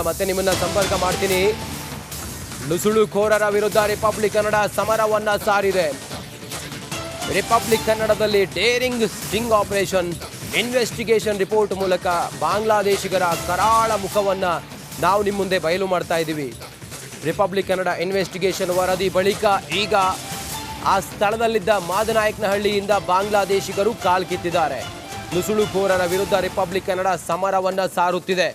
ಮತ್ತೆ ನಿಮ್ಮನ್ನ ಸಂಪರ್ಕ ಮಾಡ್ತೀನಿ. ನುಸುಳುಕೋರರ ವಿರುದ್ಧ ರಿಪಬ್ಲಿಕ್ ಕನ್ನಡ ಸಮರವನ್ನ ಸಾರಿದೆ. ರಿಪಬ್ಲಿಕ್ ಕನ್ನಡದಲ್ಲಿ daring sting operation, investigation report ಮೂಲಕ ಬಾಂಗ್ಲಾದೇಶಿಗರ ಕರಾಳ ಮುಖವನ್ನ ನಾವು ನಿಮ್ಮ ಮುಂದೆ ಬಯಲು ಮಾಡ್ತಾ ಇದ್ದೀವಿ. ರಿಪಬ್ಲಿಕ್ ಕನ್ನಡ ಇನ್ವೆಸ್ಟಿಗೇಷನ್ ವರದಿ ಬಳಿಕ ಈಗ ಆ ಸ್ಥಳದಲ್ಲಿದ್ದ ಮಾದನಾಯಕನಹಳ್ಳಿಯಿಂದ ಬಾಂಗ್ಲಾದೇಶಿಗರು ಕಾಲ್ಕಿತ್ತಿದ್ದಾರೆ. ನುಸುಳುಕೋರರ ವಿರುದ್ಧ ರಿಪಬ್ಲಿಕ್ ಕನ್ನಡ ಸಮರವನ್ನ ಸಾರುತ್ತಿದೆ.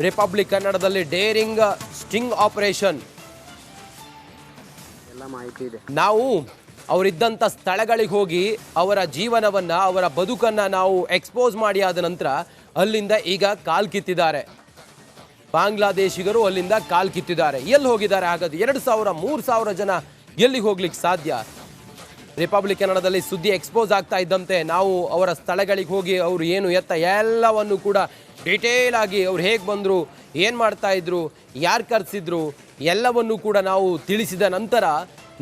ರಿಪಬ್ಲಿಕ್ ಕನ್ನಡದಲ್ಲಿ ಡೇರಿಂಗ್ ಸ್ಟಿಂಗ್ ಆಪರೇಷನ್ ಎಲ್ಲ ಮಾಹಿತಿ ಇದೆ. ನಾವು ಅವರಿದ್ದಂಥ ಸ್ಥಳಗಳಿಗೆ ಹೋಗಿ ಅವರ ಜೀವನವನ್ನ, ಅವರ ಬದುಕನ್ನ ನಾವು ಎಕ್ಸ್ಪೋಸ್ ಮಾಡಿ ಆದ ನಂತರ ಅಲ್ಲಿಂದ ಈಗ ಕಾಲ್ಕಿತ್ತಿದ್ದಾರೆ. ಬಾಂಗ್ಲಾದೇಶಿಗರು ಅಲ್ಲಿಂದ ಕಾಲ್ಕಿತ್ತಿದ್ದಾರೆ. ಎಲ್ಲಿ ಹೋಗಿದ್ದಾರೆ ಹಾಗಾದ್ರೆ? 2,000-3,000 ಜನ ಎಲ್ಲಿಗೆ ಹೋಗ್ಲಿಕ್ಕೆ ಸಾಧ್ಯ? ರಿಪಬ್ಲಿಕ್ ಕನ್ನಡದಲ್ಲಿ ಸುದ್ದಿ ಎಕ್ಸ್ಪೋಸ್ ಆಗ್ತಾ ಇದ್ದಂತೆ ನಾವು ಅವರ ಸ್ಥಳಗಳಿಗೆ ಹೋಗಿ ಅವರು ಏನು ಎತ್ತ ಎಲ್ಲವನ್ನು ಕೂಡ ಡಿಟೇಲ್ ಆಗಿ ಅವ್ರು ಹೇಗೆ ಬಂದರು, ಏನು ಮಾಡ್ತಾ ಇದ್ರು, ಯಾರು ಕರೆಸಿದ್ರು ಎಲ್ಲವನ್ನು ಕೂಡ ನಾವು ತಿಳಿಸಿದ ನಂತರ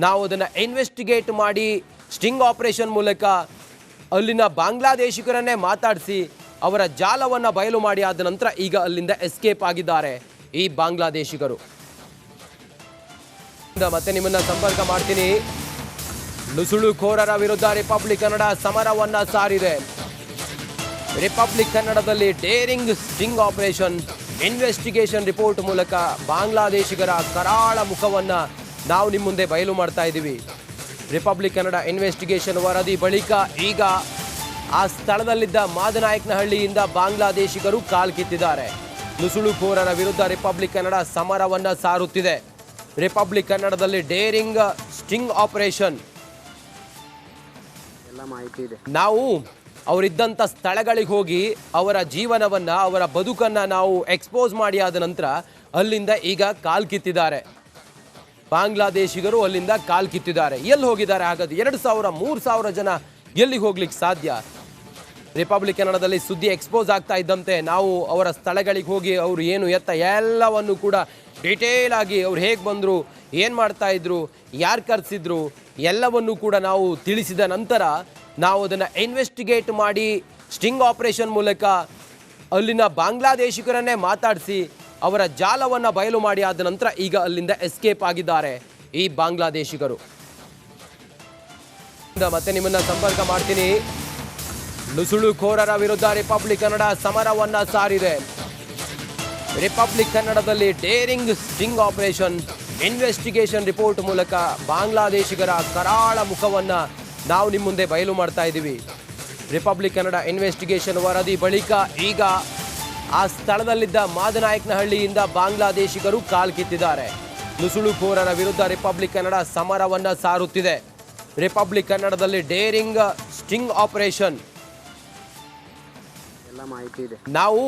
ನಾವು ಅದನ್ನು ಇನ್ವೆಸ್ಟಿಗೇಟ್ ಮಾಡಿ ಸ್ಟಿಂಗ್ ಆಪರೇಷನ್ ಮೂಲಕ ಅಲ್ಲಿನ ಬಾಂಗ್ಲಾದೇಶಿಗರನ್ನೇ ಮಾತಾಡಿಸಿ ಅವರ ಜಾಲವನ್ನು ಬಯಲು ಮಾಡಿ ಆದ ನಂತರ ಈಗ ಅಲ್ಲಿಂದ ಎಸ್ಕೇಪ್ ಆಗಿದ್ದಾರೆ ಈ ಬಾಂಗ್ಲಾದೇಶಿಗರು. ಮತ್ತೆ ನಿಮ್ಮನ್ನ ಸಂಪರ್ಕ ಮಾಡ್ತೀನಿ. ನುಸುಳುಕೋರರ ವಿರುದ್ಧ ರಿಪಬ್ಲಿಕ್ ಕನ್ನಡ ಸಮರವನ್ನ ಸಾರಿದೆ. ರಿಪಬ್ಲಿಕ್ ಕನ್ನಡದಲ್ಲಿ daring sting operation, investigation report ಮೂಲಕ ಬಾಂಗ್ಲಾದೇಶಿಗರ ಕರಾಳ ಮುಖವನ್ನ ನಾವು ನಿಮ್ಮ ಮುಂದೆ ಬಯಲು ಮಾಡ್ತಾ ಇದ್ದೀವಿ. ರಿಪಬ್ಲಿಕ್ ಕನ್ನಡ ಇನ್ವೆಸ್ಟಿಗೇಷನ್ ವರದಿ ಬಳಿಕ ಈಗ ಆ ಸ್ಥಳದಲ್ಲಿದ್ದ ಮಾದನಾಯಕನಹಳ್ಳಿಯಿಂದ ಬಾಂಗ್ಲಾದೇಶಿಗರು ಕಾಲ್ಕಿತ್ತಿದ್ದಾರೆ. ನುಸುಳುಕೋರರ ವಿರುದ್ಧ ರಿಪಬ್ಲಿಕ್ ಕನ್ನಡ ಸಮರವನ್ನ ಸಾರುತ್ತಿದೆ. ರಿಪಬ್ಲಿಕ್ ಕನ್ನಡದಲ್ಲಿ ಡೇರಿಂಗ್ ಸ್ಟಿಂಗ್ ಆಪರೇಷನ್ ಎಲ್ಲ ಮಾಹಿತಿ ಇದೆ. ನಾವು ಅವರಿದ್ದಂಥ ಸ್ಥಳಗಳಿಗೆ ಹೋಗಿ ಅವರ ಜೀವನವನ್ನ, ಅವರ ಬದುಕನ್ನ ನಾವು ಎಕ್ಸ್ಪೋಸ್ ಮಾಡಿ ಆದ ನಂತರ ಅಲ್ಲಿಂದ ಈಗ ಕಾಲ್ಕಿತ್ತಿದ್ದಾರೆ. ಬಾಂಗ್ಲಾದೇಶಿಗರು ಅಲ್ಲಿಂದ ಕಾಲ್ಕಿತ್ತಿದ್ದಾರೆ. ಎಲ್ಲಿ ಹೋಗಿದ್ದಾರೆ ಹಾಗಾದ್ರೆ? 2,000-3,000 ಜನ ಎಲ್ಲಿಗೆ ಹೋಗ್ಲಿಕ್ಕೆ ಸಾಧ್ಯ? ರಿಪಬ್ಲಿಕ್ ಕನ್ನಡದಲ್ಲಿ ಸುದ್ದಿ ಎಕ್ಸ್ಪೋಸ್ ಆಗ್ತಾ ಇದ್ದಂತೆ ನಾವು ಅವರ ಸ್ಥಳಗಳಿಗೆ ಹೋಗಿ ಅವರು ಏನು ಎತ್ತ ಎಲ್ಲವನ್ನು ಕೂಡ ಡಿಟೇಲ್ ಆಗಿ ಅವ್ರು ಹೇಗೆ ಬಂದರು, ಏನು ಮಾಡ್ತಾ ಇದ್ರು, ಯಾರು ಕರೆಸಿದ್ರು ಎಲ್ಲವನ್ನು ಕೂಡ ನಾವು ತಿಳಿಸಿದ ನಂತರ ನಾವು ಅದನ್ನು ಇನ್ವೆಸ್ಟಿಗೇಟ್ ಮಾಡಿ ಸ್ಟಿಂಗ್ ಆಪರೇಷನ್ ಮೂಲಕ ಅಲ್ಲಿನ ಬಾಂಗ್ಲಾದೇಶಿಗರನ್ನೇ ಮಾತಾಡಿಸಿ ಅವರ ಜಾಲವನ್ನು ಬಯಲು ಮಾಡಿ ಆದ ನಂತರ ಈಗ ಅಲ್ಲಿಂದ ಎಸ್ಕೇಪ್ ಆಗಿದ್ದಾರೆ ಈ ಬಾಂಗ್ಲಾದೇಶಿಗರು. ಮತ್ತೆ ನಿಮ್ಮನ್ನ ಸಂಪರ್ಕ ಮಾಡ್ತೀನಿ. ನುಸುಳುಕೋರರ ವಿರುದ್ಧ ರಿಪಬ್ಲಿಕ್ ಕನ್ನಡ ಸಮರವನ್ನ ಸಾರಿದೆ. ರಿಪಬ್ಲಿಕ್ ಕನ್ನಡದಲ್ಲಿ daring sting operation, investigation report ಮೂಲಕ ಬಾಂಗ್ಲಾದೇಶಿಗರ ಕರಾಳ ಮುಖವನ್ನ ನಾವು ನಿಮ್ಮ ಮುಂದೆ ಬಯಲು ಮಾಡ್ತಾ ಇದ್ದೀವಿ. ರಿಪಬ್ಲಿಕ್ ಕನ್ನಡ ಇನ್ವೆಸ್ಟಿಗೇಷನ್ ವರದಿ ಬಳಿಕ ಈಗ ಆ ಸ್ಥಳದಲ್ಲಿದ್ದ ಮಾದನಾಯಕನಹಳ್ಳಿಯಿಂದ ಬಾಂಗ್ಲಾದೇಶಿಗರು ಕಾಲ್ಕಿತ್ತಿದ್ದಾರೆ. ನುಸುಳುಕೋರರ ವಿರುದ್ಧ ರಿಪಬ್ಲಿಕ್ ಕನ್ನಡ ಸಮರವನ್ನ ಸಾರುತ್ತಿದೆ. ರಿಪಬ್ಲಿಕ್ ಕನ್ನಡದಲ್ಲಿ ಡೇರಿಂಗ್ ಸ್ಟಿಂಗ್ ಆಪರೇಷನ್ ಎಲ್ಲ ಮಾಹಿತಿ ಇದೆ. ನಾವು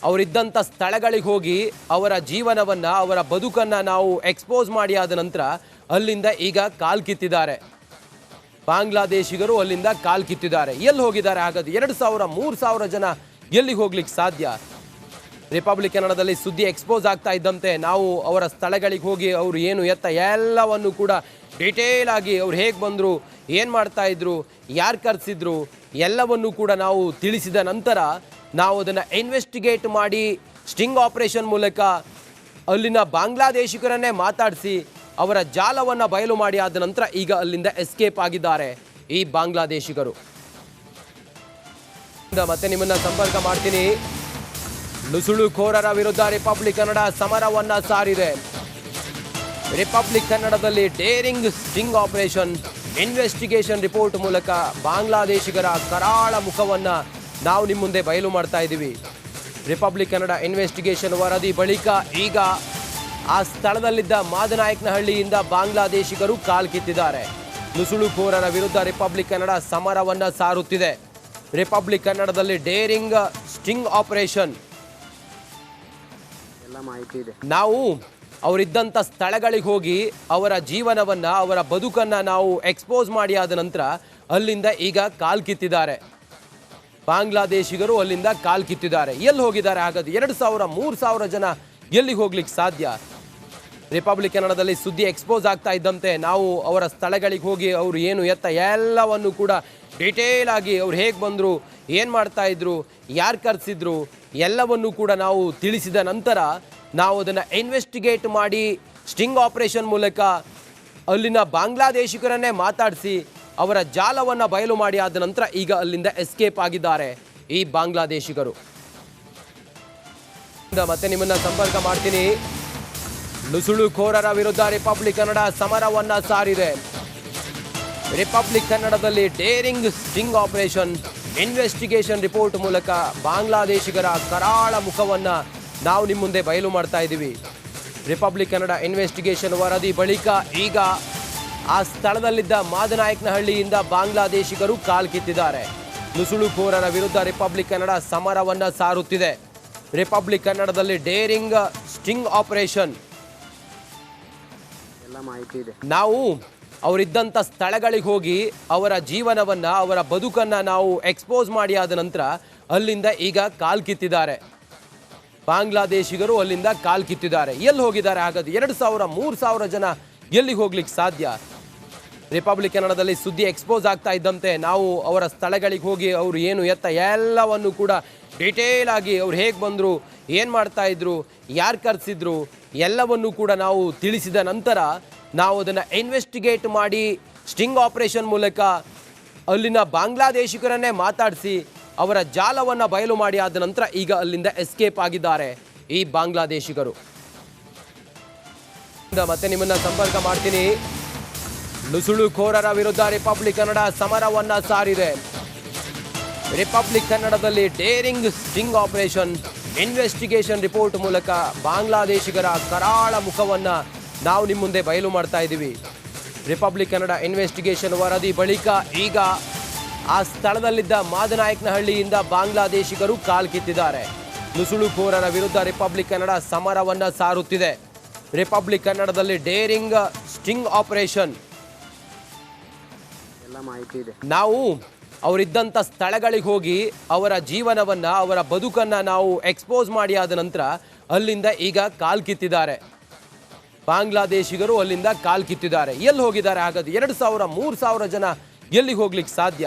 ಅವರಿದ್ದಂಥ ಸ್ಥಳಗಳಿಗೆ ಹೋಗಿ ಅವರ ಜೀವನವನ್ನ, ಅವರ ಬದುಕನ್ನ ನಾವು ಎಕ್ಸ್ಪೋಸ್ ಮಾಡಿ ಆದ ನಂತರ ಅಲ್ಲಿಂದ ಈಗ ಕಾಲ್ಕಿತ್ತಿದ್ದಾರೆ. ಬಾಂಗ್ಲಾದೇಶಿಗರು ಅಲ್ಲಿಂದ ಕಾಲ್ಕಿತ್ತಿದ್ದಾರೆ. ಎಲ್ಲಿ ಹೋಗಿದ್ದಾರೆ ಹಾಗಾದ್ರೆ? 2,000-3,000 ಜನ ಎಲ್ಲಿಗೆ ಹೋಗ್ಲಿಕ್ಕೆ ಸಾಧ್ಯ? ರಿಪಬ್ಲಿಕ್ ಕನ್ನಡದಲ್ಲಿ ಸುದ್ದಿ ಎಕ್ಸ್ಪೋಸ್ ಆಗ್ತಾ ಇದ್ದಂತೆ ನಾವು ಅವರ ಸ್ಥಳಗಳಿಗೆ ಹೋಗಿ ಅವರು ಏನು ಎತ್ತ ಎಲ್ಲವನ್ನು ಕೂಡ ಡಿಟೇಲ್ ಆಗಿ ಅವ್ರು ಹೇಗೆ ಬಂದರು, ಏನು ಮಾಡ್ತಾ ಇದ್ರು, ಯಾರು ಕರೆಸಿದ್ರು ಎಲ್ಲವನ್ನು ಕೂಡ ನಾವು ತಿಳಿಸಿದ ನಂತರ ನಾವು ಅದನ್ನು ಇನ್ವೆಸ್ಟಿಗೇಟ್ ಮಾಡಿ ಸ್ಟಿಂಗ್ ಆಪರೇಷನ್ ಮೂಲಕ ಅಲ್ಲಿನ ಬಾಂಗ್ಲಾದೇಶಿಗರನ್ನೇ ಮಾತಾಡಿಸಿ ಅವರ ಜಾಲವನ್ನು ಬಯಲು ಮಾಡಿ ಆದ ನಂತರ ಈಗ ಅಲ್ಲಿಂದ ಎಸ್ಕೇಪ್ ಆಗಿದ್ದಾರೆ ಈ ಬಾಂಗ್ಲಾದೇಶಿಗರು. ಮತ್ತೆ ನಿಮ್ಮನ್ನ ಸಂಪರ್ಕ ಮಾಡ್ತೀನಿ. ನುಸುಳುಕೋರರ ವಿರುದ್ಧ ರಿಪಬ್ಲಿಕ್ ಕನ್ನಡ ಸಮರವನ್ನ ಸಾರಿದೆ. ರಿಪಬ್ಲಿಕ್ ಕನ್ನಡದಲ್ಲಿ daring sting operation, investigation report ಮೂಲಕ ಬಾಂಗ್ಲಾದೇಶಿಗರ ಕರಾಳ ಮುಖವನ್ನ ನಾವು ನಿಮ್ಮ ಮುಂದೆ ಬಯಲು ಮಾಡ್ತಾ ಇದ್ದೀವಿ. ರಿಪಬ್ಲಿಕ್ ಕನ್ನಡ ಇನ್ವೆಸ್ಟಿಗೇಷನ್ ವರದಿ ಬಳಿಕ ಈಗ ಆ ಸ್ಥಳದಲ್ಲಿದ್ದ ಮಾದನಾಯಕನಹಳ್ಳಿಯಿಂದ ಬಾಂಗ್ಲಾದೇಶಿಗರು ಕಾಲ್ಕಿತ್ತಿದ್ದಾರೆ. ನುಸುಳುಕೋರರ ವಿರುದ್ಧ ರಿಪಬ್ಲಿಕ್ ಕನ್ನಡ ಸಮರವನ್ನ ಸಾರುತ್ತಿದೆ. ರಿಪಬ್ಲಿಕ್ ಕನ್ನಡದಲ್ಲಿ ಡೇರಿಂಗ್ ಸ್ಟಿಂಗ್ ಆಪರೇಷನ್ ಎಲ್ಲ ಮಾಹಿತಿ ಇದೆ. ನಾವು ಅವರಿದ್ದಂಥ ಸ್ಥಳಗಳಿಗೆ ಹೋಗಿ ಅವರ ಜೀವನವನ್ನ, ಅವರ ಬದುಕನ್ನ ನಾವು ಎಕ್ಸ್ಪೋಸ್ ಮಾಡಿ ಆದ ನಂತರ ಅಲ್ಲಿಂದ ಈಗ ಕಾಲ್ಕಿತ್ತಿದ್ದಾರೆ. ಬಾಂಗ್ಲಾದೇಶಿಗರು ಅಲ್ಲಿಂದ ಕಾಲ್ಕಿತ್ತಿದ್ದಾರೆ. ಎಲ್ಲಿ ಹೋಗಿದ್ದಾರೆ ಹಾಗಾದ್ರೆ? 2,000-3,000 ಜನ ಎಲ್ಲಿಗೆ ಹೋಗ್ಲಿಕ್ಕೆ ಸಾಧ್ಯ? ರಿಪಬ್ಲಿಕ್ ಕನ್ನಡದಲ್ಲಿ ಸುದ್ದಿ ಎಕ್ಸ್ಪೋಸ್ ಆಗ್ತಾ ಇದ್ದಂತೆ ನಾವು ಅವರ ಸ್ಥಳಗಳಿಗೆ ಹೋಗಿ ಅವರು ಏನು ಎತ್ತ ಎಲ್ಲವನ್ನು ಕೂಡ ಡಿಟೇಲ್ ಆಗಿ ಅವ್ರು ಹೇಗೆ ಬಂದರು, ಏನು ಮಾಡ್ತಾ ಇದ್ರು, ಯಾರು ಕರೆಸಿದ್ರು ಎಲ್ಲವನ್ನು ಕೂಡ ನಾವು ತಿಳಿಸಿದ ನಂತರ ನಾವು ಅದನ್ನು ಇನ್ವೆಸ್ಟಿಗೇಟ್ ಮಾಡಿ ಸ್ಟಿಂಗ್ ಆಪರೇಷನ್ ಮೂಲಕ ಅಲ್ಲಿನ ಬಾಂಗ್ಲಾದೇಶಿಗರನ್ನೇ ಮಾತಾಡಿಸಿ ಅವರ ಜಾಲವನ್ನು ಬಯಲು ಮಾಡಿ ಆದ ನಂತರ ಈಗ ಅಲ್ಲಿಂದ ಎಸ್ಕೇಪ್ ಆಗಿದ್ದಾರೆ ಈ ಬಾಂಗ್ಲಾದೇಶಿಗರು. ಮತ್ತೆ ನಿಮ್ಮನ್ನ ಸಂಪರ್ಕ ಮಾಡ್ತೀನಿ. ನುಸುಳುಕೋರರ ವಿರುದ್ಧ ರಿಪಬ್ಲಿಕ್ ಕನ್ನಡ ಸಮರವನ್ನ ಸಾರಿದೆ. ರಿಪಬ್ಲಿಕ್ ಕನ್ನಡದಲ್ಲಿ daring sting operation investigation report ಮೂಲಕ ಬಾಂಗ್ಲಾದೇಶಿಗರ ಕರಾಳ ಮುಖವನ್ನ ನಾವು ನಿಮ್ಮ ಮುಂದೆ ಬಯಲು ಮಾಡ್ತಾ ಇದ್ದೀವಿ. ರಿಪಬ್ಲಿಕ್ ಕನ್ನಡ ಇನ್ವೆಸ್ಟಿಗೇಷನ್ ವರದಿ ಬಳಿಕ ಈಗ ಆ ಸ್ಥಳದಲ್ಲಿದ್ದ ಮಾದನಾಯಕನಹಳ್ಳಿಯಿಂದ ಬಾಂಗ್ಲಾದೇಶಿಗರು ಕಾಲ್ಕಿತ್ತಿದ್ದಾರೆ. ನುಸುಳುಕೋರರ ವಿರುದ್ಧ ರಿಪಬ್ಲಿಕ್ ಕನ್ನಡ ಸಮರವನ್ನ ಸಾರುತ್ತಿದೆ. ರಿಪಬ್ಲಿಕ್ ಕನ್ನಡದಲ್ಲಿ ಡೇರಿಂಗ್ ಸ್ಟಿಂಗ್ ಆಪರೇಷನ್ ಎಲ್ಲ ಮಾಹಿತಿ ಇದೆ. ನಾವು ಅವರಿದ್ದಂಥ ಸ್ಥಳಗಳಿಗೆ ಹೋಗಿ ಅವರ ಜೀವನವನ್ನ ಅವರ ಬದುಕನ್ನ ನಾವು ಎಕ್ಸ್ಪೋಸ್ ಮಾಡಿ ಆದ ನಂತರ ಅಲ್ಲಿಂದ ಈಗ ಕಾಲ್ಕಿತ್ತಿದ್ದಾರೆ. ಬಾಂಗ್ಲಾದೇಶಿಗರು ಅಲ್ಲಿಂದ ಕಾಲ್ಕಿತ್ತಿದ್ದಾರೆ. ಎಲ್ಲಿ ಹೋಗಿದ್ದಾರೆ ಹಾಗಾದ್ರೆ? 2,000-3,000 ಜನ ಎಲ್ಲಿಗೆ ಹೋಗ್ಲಿಕ್ಕೆ ಸಾಧ್ಯ? ರಿಪಬ್ಲಿಕ್ ಕನ್ನಡದಲ್ಲಿ ಸುದ್ದಿ ಎಕ್ಸ್ಪೋಸ್ ಆಗ್ತಾ ಇದ್ದಂತೆ ನಾವು ಅವರ ಸ್ಥಳಗಳಿಗೆ ಹೋಗಿ ಅವರು ಏನು ಎತ್ತ ಎಲ್ಲವನ್ನು ಕೂಡ ಡಿಟೇಲ್ ಆಗಿ ಅವ್ರು ಹೇಗೆ ಬಂದರು, ಏನು ಮಾಡ್ತಾ ಇದ್ರು, ಯಾರು ಕರೆಸಿದ್ರು ಎಲ್ಲವನ್ನು ಕೂಡ ನಾವು ತಿಳಿಸಿದ ನಂತರ ನಾವು ಅದನ್ನು ಇನ್ವೆಸ್ಟಿಗೇಟ್ ಮಾಡಿ ಸ್ಟಿಂಗ್ ಆಪರೇಷನ್ ಮೂಲಕ ಅಲ್ಲಿನ ಬಾಂಗ್ಲಾದೇಶಿಗರನ್ನೇ ಮಾತಾಡಿಸಿ ಅವರ ಜಾಲವನ್ನು ಬಯಲು ಮಾಡಿ ಆದ ನಂತರ ಈಗ ಅಲ್ಲಿಂದ ಎಸ್ಕೇಪ್ ಆಗಿದ್ದಾರೆ ಈ ಬಾಂಗ್ಲಾದೇಶಿಗರು. ಮತ್ತೆ ನಿಮ್ಮನ್ನ ಸಂಪರ್ಕ ಮಾಡ್ತೀನಿ. ನುಸುಳುಕೋರರ ವಿರುದ್ಧ ರಿಪಬ್ಲಿಕ್ ಕನ್ನಡ ಸಮರವನ್ನ ಸಾರಿದೆ. ರಿಪಬ್ಲಿಕ್ ಕನ್ನಡದಲ್ಲಿ daring sting operation investigation report ಮೂಲಕ ಬಾಂಗ್ಲಾದೇಶಿಗರ ಕರಾಳ ಮುಖವನ್ನ ನಾವು ನಿಮ್ಮ ಮುಂದೆ ಬಯಲು ಮಾಡ್ತಾ ಇದ್ದೀವಿ. ರಿಪಬ್ಲಿಕ್ ಕನ್ನಡ ಇನ್ವೆಸ್ಟಿಗೇಷನ್ ವರದಿ ಬಳಿಕ ಈಗ ಆ ಸ್ಥಳದಲ್ಲಿದ್ದ ಮಾದನಾಯಕನಹಳ್ಳಿಯಿಂದ ಬಾಂಗ್ಲಾದೇಶಿಗರು ಕಾಲ್ಕಿತ್ತಿದ್ದಾರೆ. ನುಸುಳುಕೋರರ ವಿರುದ್ಧ ರಿಪಬ್ಲಿಕ್ ಕನ್ನಡ ಸಮರವನ್ನ ಸಾರುತ್ತಿದೆ. ರಿಪಬ್ಲಿಕ್ ಕನ್ನಡದಲ್ಲಿ ಡೇರಿಂಗ್ ಸ್ಟಿಂಗ್ ಆಪರೇಷನ್ ಎಲ್ಲ ಮಾಹಿತಿ ಇದೆ. ನಾವು ಅವರಿದ್ದಂಥ ಸ್ಥಳಗಳಿಗೆ ಹೋಗಿ ಅವರ ಜೀವನವನ್ನ ಅವರ ಬದುಕನ್ನ ನಾವು ಎಕ್ಸ್ಪೋಸ್ ಮಾಡಿ ಆದ ನಂತರ ಅಲ್ಲಿಂದ ಈಗ ಕಾಲ್ಕಿತ್ತಿದ್ದಾರೆ. ಬಾಂಗ್ಲಾದೇಶಿಗರು ಅಲ್ಲಿಂದ ಕಾಲ್ಕಿತ್ತಿದ್ದಾರೆ. ಎಲ್ಲಿ ಹೋಗಿದ್ದಾರೆ ಹಾಗಾದ್ರೆ? 2,000-3,000 ಜನ ಎಲ್ಲಿಗೆ ಹೋಗ್ಲಿಕ್ಕೆ ಸಾಧ್ಯ?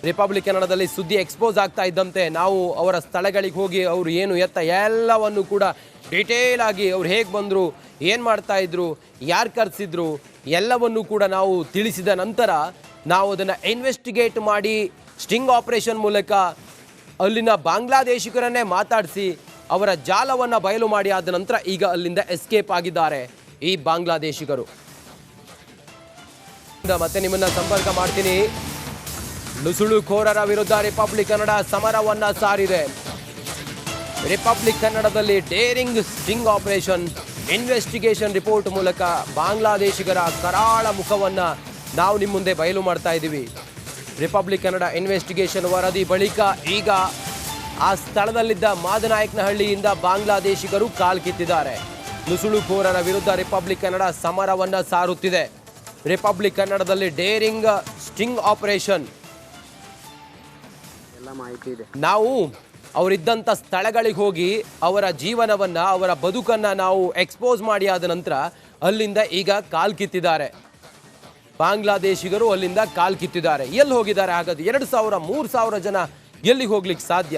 ರಿಪಬ್ಲಿಕ್ ಕನ್ನಡದಲ್ಲಿ ಸುದ್ದಿ ಎಕ್ಸ್ಪೋಸ್ ಆಗ್ತಾ ಇದ್ದಂತೆ ನಾವು ಅವರ ಸ್ಥಳಗಳಿಗೆ ಹೋಗಿ ಅವರು ಏನು ಎತ್ತ ಎಲ್ಲವನ್ನು ಕೂಡ ಡಿಟೇಲ್ ಆಗಿ ಅವ್ರು ಹೇಗೆ ಬಂದರು, ಏನು ಮಾಡ್ತಾ ಇದ್ರು, ಯಾರು ಕರೆಸಿದ್ರು ಎಲ್ಲವನ್ನು ಕೂಡ ನಾವು ತಿಳಿಸಿದ ನಂತರ ನಾವು ಅದನ್ನು ಇನ್ವೆಸ್ಟಿಗೇಟ್ ಮಾಡಿ ಸ್ಟಿಂಗ್ ಆಪರೇಷನ್ ಮೂಲಕ ಅಲ್ಲಿನ ಬಾಂಗ್ಲಾದೇಶಿಗರನ್ನೇ ಮಾತಾಡಿಸಿ ಅವರ ಜಾಲವನ್ನು ಬಯಲು ಮಾಡಿ ಆದ ನಂತರ ಈಗ ಅಲ್ಲಿಂದ ಎಸ್ಕೇಪ್ ಆಗಿದ್ದಾರೆ ಈ ಬಾಂಗ್ಲಾದೇಶಿಗರು. ಮತ್ತೆ ನಿಮ್ಮನ್ನ ಸಂಪರ್ಕ ಮಾಡ್ತೀನಿ. ನುಸುಳುಕೋರರ ವಿರುದ್ಧ ರಿಪಬ್ಲಿಕ್ ಕನ್ನಡ ಸಮರವನ್ನ ಸಾರಿದೆ. ರಿಪಬ್ಲಿಕ್ ಕನ್ನಡದಲ್ಲಿ daring sting operation investigation report ಮೂಲಕ ಬಾಂಗ್ಲಾದೇಶಿಗರ ಕರಾಳ ಮುಖವನ್ನ ನಾವು ನಿಮ್ಮ ಮುಂದೆ ಬಯಲು ಮಾಡ್ತಾ ಇದ್ದೀವಿ. ರಿಪಬ್ಲಿಕ್ ಕನ್ನಡ ಇನ್ವೆಸ್ಟಿಗೇಷನ್ ವರದಿ ಬಳಿಕ ಈಗ ಆ ಸ್ಥಳದಲ್ಲಿದ್ದ ಮಾದನಾಯಕನಹಳ್ಳಿಯಿಂದ ಬಾಂಗ್ಲಾದೇಶಿಗರು ಕಾಲ್ಕಿತ್ತಿದ್ದಾರೆ. ನುಸುಳುಕೋರರ ವಿರುದ್ಧ ರಿಪಬ್ಲಿಕ್ ಕನ್ನಡ ಸಮರವನ್ನ ಸಾರುತ್ತಿದೆ. ರಿಪಬ್ಲಿಕ್ ಕನ್ನಡದಲ್ಲಿ ಡೇರಿಂಗ್ ಸ್ಟಿಂಗ್ ಆಪರೇಷನ್ ಎಲ್ಲ ಮಾಹಿತಿ ಇದೆ. ನಾವು ಅವರಿದ್ದಂಥ ಸ್ಥಳಗಳಿಗೆ ಹೋಗಿ ಅವರ ಜೀವನವನ್ನ ಅವರ ಬದುಕನ್ನ ನಾವು ಎಕ್ಸ್ಪೋಸ್ ಮಾಡಿ ಆದ ನಂತರ ಅಲ್ಲಿಂದ ಈಗ ಕಾಲ್ಕಿತ್ತಿದ್ದಾರೆ. ಬಾಂಗ್ಲಾದೇಶಿಗರು ಅಲ್ಲಿಂದ ಕಾಲ್ಕಿತ್ತಿದ್ದಾರೆ. ಎಲ್ಲಿ ಹೋಗಿದ್ದಾರೆ ಹಾಗಾದ್ರೆ? 2,000-3,000 ಜನ ಎಲ್ಲಿಗೆ ಹೋಗ್ಲಿಕ್ಕೆ ಸಾಧ್ಯ?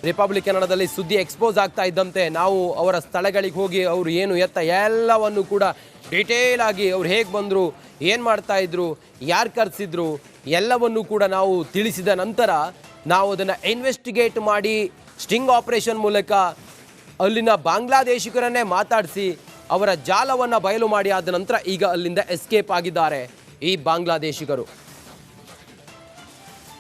ರಿಪಬ್ಲಿಕ್ ಕನ್ನಡದಲ್ಲಿ ಸುದ್ದಿ ಎಕ್ಸ್ಪೋಸ್ ಆಗ್ತಾ ಇದ್ದಂತೆ ನಾವು ಅವರ ಸ್ಥಳಗಳಿಗೆ ಹೋಗಿ ಅವರು ಏನು ಎತ್ತ ಎಲ್ಲವನ್ನು ಕೂಡ ಡಿಟೇಲ್ ಆಗಿ ಅವ್ರು ಹೇಗೆ ಬಂದರು, ಏನು ಮಾಡ್ತಾ ಇದ್ರು, ಯಾರು ಕರೆಸಿದ್ರು ಎಲ್ಲವನ್ನು ಕೂಡ ನಾವು ತಿಳಿಸಿದ ನಂತರ ನಾವು ಅದನ್ನು ಇನ್ವೆಸ್ಟಿಗೇಟ್ ಮಾಡಿ ಸ್ಟಿಂಗ್ ಆಪರೇಷನ್ ಮೂಲಕ ಅಲ್ಲಿನ ಬಾಂಗ್ಲಾದೇಶಿಗರನ್ನೇ ಮಾತಾಡಿಸಿ ಅವರ ಜಾಲವನ್ನು ಬಯಲು ಮಾಡಿ ಆದ ನಂತರ ಈಗ ಅಲ್ಲಿಂದ ಎಸ್ಕೇಪ್ ಆಗಿದ್ದಾರೆ ಈ ಬಾಂಗ್ಲಾದೇಶಿಗರು.